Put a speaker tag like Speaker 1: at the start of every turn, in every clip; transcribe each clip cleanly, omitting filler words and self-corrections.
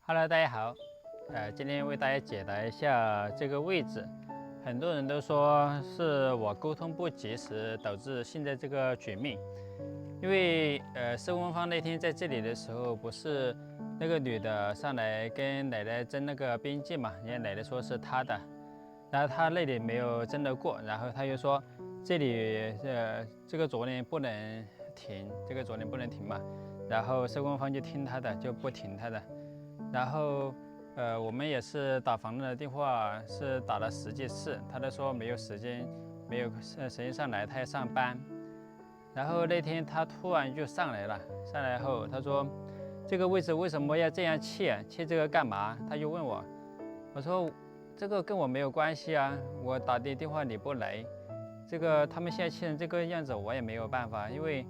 Speaker 1: Hello，大家好，今天为大家解答一下这个位置。很多人都说是我沟通不及时导致现在这个局面。因为施工方那天在这里的时候，不是那个女的上来跟奶奶争那个边界嘛，人家奶奶说是她的，然后她那里没有争得过，然后她又说这里这个左邻不能停，这个左邻不能停嘛，然后施工方就听她的，就不停她的。然后，我们也是打房东的电话，是打了10几次，他都说没有时间，没有时间上来，他要上班。然后那天他突然就上来了，上来后他说，这个位置为什么要这样砌？砌这个干嘛？他就问我，我说这个跟我没有关系啊，我打的电话你不来，这个他们现在砌成这个样子，我也没有办法，因为，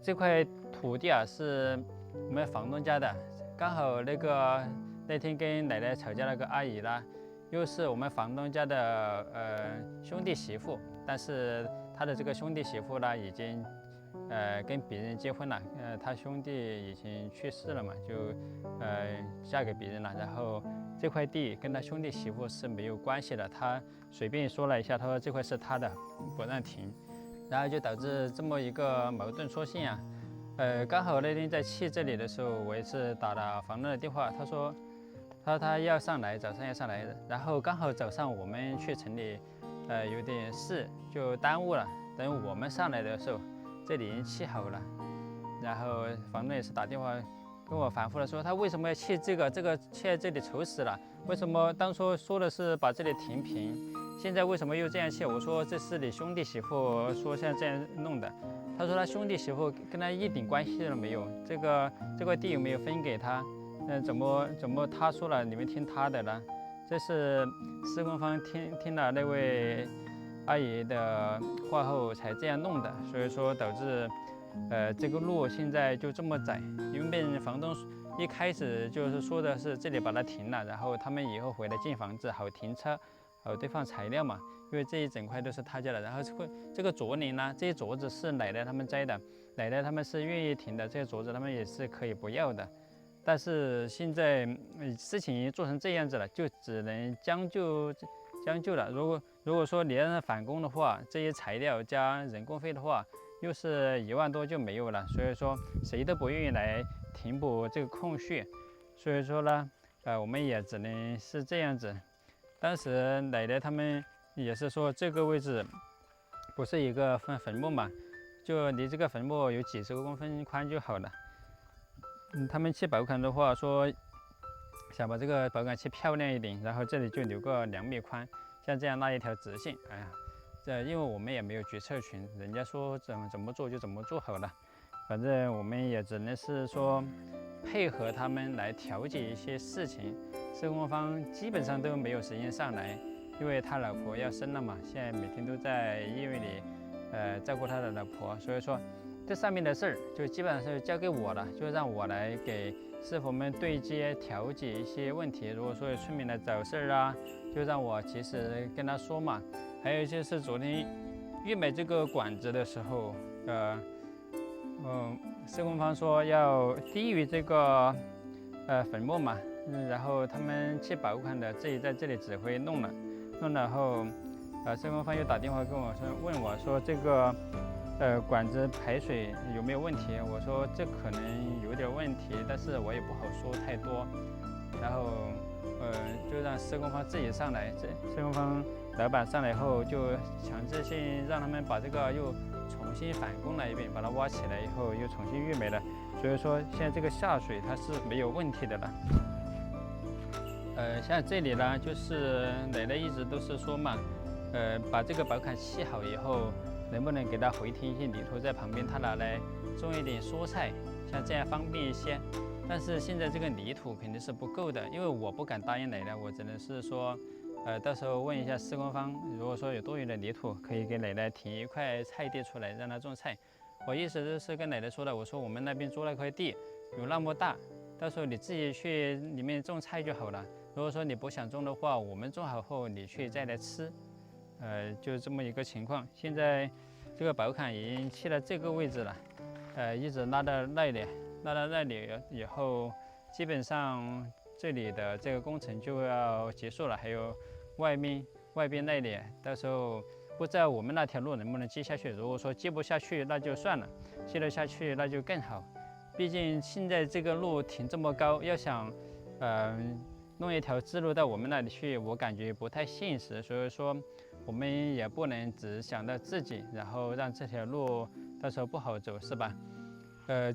Speaker 1: 这块土地啊是我们房东家的。刚好那天跟奶奶吵架那个阿姨啦，又是我们房东家的兄弟媳妇，但是他的这个兄弟媳妇呢已经跟别人结婚了，他兄弟已经去世了嘛，就嫁给别人了，然后这块地跟他兄弟媳妇是没有关系的，他随便说了一下，他说这块是他的，不让停，然后就导致这么一个矛盾出现啊。刚好那天在砌这里的时候，我也是打了房东的电话，他说他要上来，早上要上来，然后刚好早上我们去城里，有点事就耽误了。等我们上来的时候，这里已经砌好了，然后房东也是打电话跟我反复的说，他为什么要砌这个砌在这里丑死了？为什么当初说的是把这里填平，现在为什么又这样砌？我说这是你兄弟媳妇说像这样弄的。他说他兄弟媳妇跟他一点关系都没有，这块地有没有分给他？怎么他说了你们听他的呢？这是施工方听了那位阿姨的话后才这样弄的，所以说导致这个路现在就这么窄，因为房东一开始就是说的是这里把它停了，然后他们以后回来建房子好停车，好堆放材料嘛。因为这一整块都是他家的，然后这个左邻呢，这些镯子是奶奶他们摘的，奶奶他们是愿意停的，这些镯子他们也是可以不要的。但是现在事情已经做成这样子了，就只能将就了。如果说你让他返工的话，这些材料加人工费的话，又是1万多就没有了。所以说谁都不愿意来填补这个空隙。所以说呢，我们也只能是这样子。当时奶奶他们也是说这个位置不是一个坟墓嘛，就离这个坟墓有几十公分宽就好了。他们砌保坎的话说想把这个保坎砌漂亮一点，然后这里就留个2米宽，像这样拉一条直线。哎呀，因为我们也没有决策权，人家说怎么做就怎么做好了。反正我们也只能是说配合他们来调解一些事情。施工方基本上都没有时间上来，因为他老婆要生了嘛，现在每天都在医院里，照顾他的老婆，所以说这上面的事儿就基本上是交给我了，就让我来给师傅们对接调解一些问题。如果说有村民来找事儿啊，就让我及时跟他说嘛。还有就是昨天预买这个管子的时候，施工方说要低于这个坟墓嘛。然后他们砌保坎的自己在这里指挥弄了后，施工方又打电话跟我说，问我说这个管子排水有没有问题？我说这可能有点问题，但是我也不好说太多。然后就让施工方自己上来，施工方老板上来后就强制性让他们把这个又重新返工了一遍，把它挖起来以后又重新预埋了。所以说现在这个下水它是没有问题的了。像这里呢，就是奶奶一直都是说嘛，把这个保坎砌好以后，能不能给它回填一些泥土在旁边，他拿来种一点蔬菜，像这样方便一些。但是现在这个泥土肯定是不够的，因为我不敢答应奶奶，我只能是说，到时候问一下施工方，如果说有多余的泥土，可以给奶奶填一块菜地出来，让她种菜。我意思就是跟奶奶说的，我说我们那边租了块地，有那么大，到时候你自己去里面种菜就好了。如果说你不想种的话，我们种好后你去再来吃，就这么一个情况。现在这个保坎已经砌到这个位置了，一直拉到那里以后，基本上这里的这个工程就要结束了，还有外边那里，到时候不知道我们那条路能不能接下去。如果说接不下去，那就算了；接得下去，那就更好。毕竟现在这个路停这么高，要想弄一条支路到我们那里去，我感觉不太现实。所以说，我们也不能只想到自己，然后让这条路到时候不好走，是吧？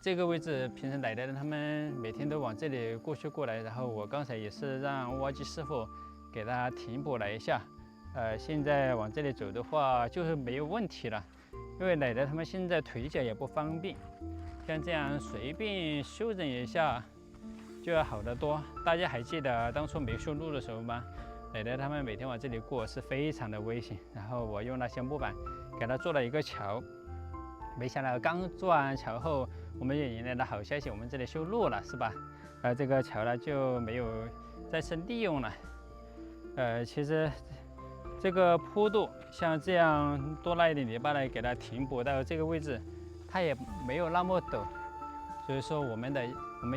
Speaker 1: 这个位置平时奶奶他们每天都往这里过来，然后我刚才也是让挖机师傅给他停补了一下。现在往这里走的话就是没有问题了，因为奶奶他们现在腿脚也不方便，像这样随便修整一下就要好得多。大家还记得当初没修路的时候吗？奶奶他们每天往这里过是非常的危险，然后我用那些木板给他做了一个桥。没想到刚做完桥后，我们也迎来了好消息，我们这里修路了，是吧？这个桥呢就没有再次利用了。其实这个坡度像这样多拉一点泥巴来给它停补到这个位置，它也没有那么陡，所以说我们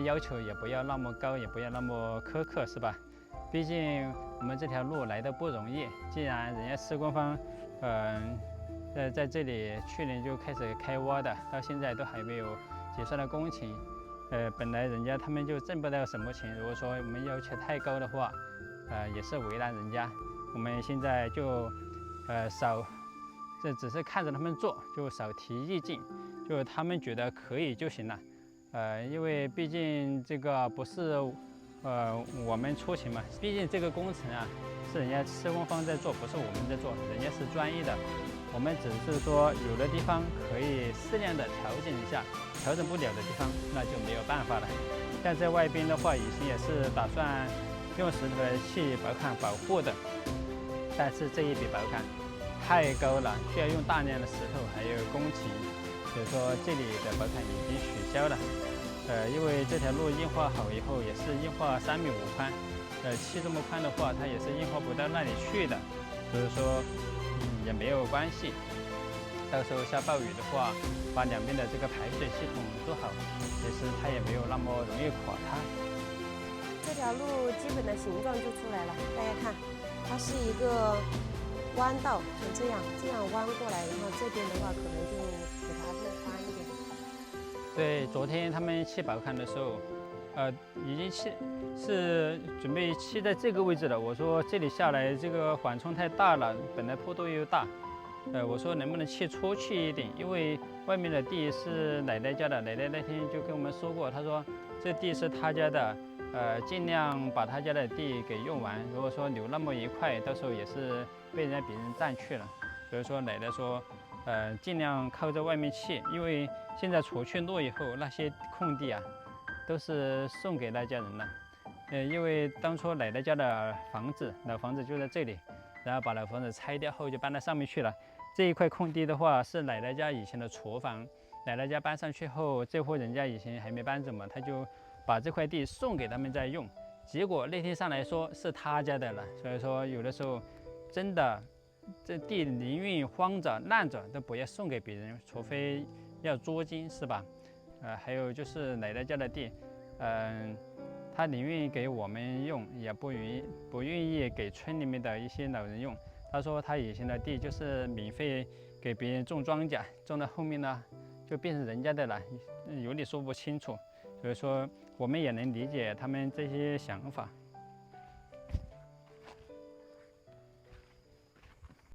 Speaker 1: 要求也不要那么高，也不要那么苛刻，是吧？毕竟我们这条路来的不容易，既然人家施工方，在这里去年就开始开挖的，到现在都还没有结算的工程。本来人家他们就挣不到什么钱，如果说我们要求太高的话，也是为难人家。我们现在就这只是看着他们做，就少提意见，就他们觉得可以就行了。因为毕竟这个不是我们出钱嘛，毕竟这个工程啊是人家施工方在做，不是我们在做，人家是专业的。我们只是说有的地方可以适量的调整一下，调整不了的地方那就没有办法了。像在外边的话，以前也是打算用石头来砌薄坎保护的，但是这一笔薄坎太高了，需要用大量的石头还有工期，所以说这里的薄坎已经取消了。因为这条路硬化好以后也是硬化3.5米宽，砌这么宽的话，它也是硬化不到那里去的，所以说也没有关系。到时候下暴雨的话，把两边的这个排水系统做好，其实它也没有那么容易垮塌。
Speaker 2: 这条路基本的形状就出来了，大家看，它是一个弯道，像这样弯过来，然后这边的话可能就给它弄宽一点。
Speaker 1: 对，昨天他们砌薄坎的时候，已经是准备砌在这个位置了。我说这里下来这个缓冲太大了，本来坡度又大，我说能不能砌出去一点，因为外面的地是奶奶家的，奶奶那天就跟我们说过，她说这地是她家的，尽量把她家的地给用完。如果说留那么一块，到时候也是被别人占去了。所以说奶奶说，尽量靠在外面砌，因为现在除去路以后，那些空地啊，都是送给那家人了。因为当初奶奶家的老房子就在这里，然后把老房子拆掉后就搬到上面去了。这一块空地的话是奶奶家以前的厨房，奶奶家搬上去后，这户人家以前还没搬走嘛，他就把这块地送给他们在用。结果那天上来说是他家的了，所以说有的时候真的这地宁愿荒着烂着都不要送给别人，除非要租金，是吧？还有就是奶奶家的地，他宁愿给我们用，也不愿意给村里面的一些老人用。他说他以前的地就是免费给别人种庄稼，种到后面呢就变成人家的了，有理说不清楚。所以说我们也能理解他们这些想法。